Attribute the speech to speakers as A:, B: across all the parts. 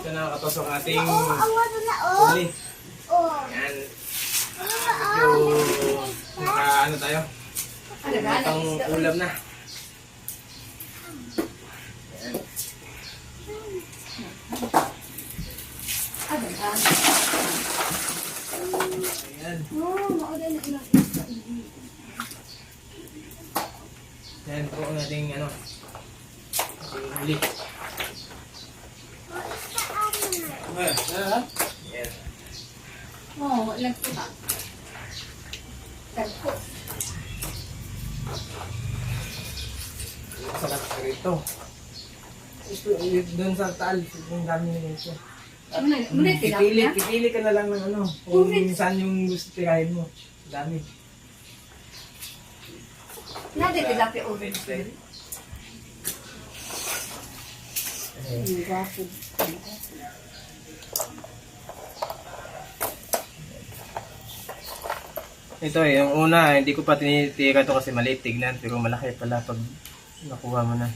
A: Ito na nakatosok ang ating huli. Yan. Medyo ano tayo? Itong ulam na. Ayan. Yan po ang ating ano. Ating huli. Yan.
B: Oo, ilan po ba? Tagpo.
A: Sarap ka rito. Ito, doon sa taal, yung dami nito.
B: Muna tilapia?
A: Pipili ka na lang ng ano, kung saan yung gusto tirahin mo. Dami.
B: Nade tilapia oven.
A: Ito yung una, hindi ko pa tinitira ito kasi maliit tignan, pero malaki pala pag nakuha mo na.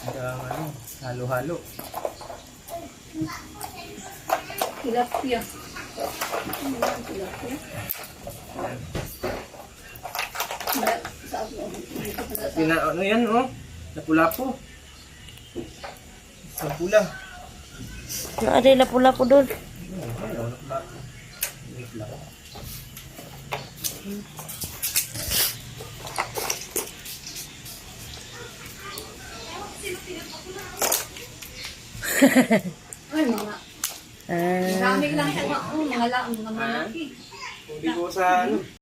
A: Hanggang ano, halo-halo.
B: Tilapia.
A: Ano yan, oh? Lapu-lapu. Sa pula.
C: Ada lapu-lapu doon.
A: Wait lang.
B: Ay, mga. Marami lang siya. Mga malaki.
A: Hindi ko sa ano.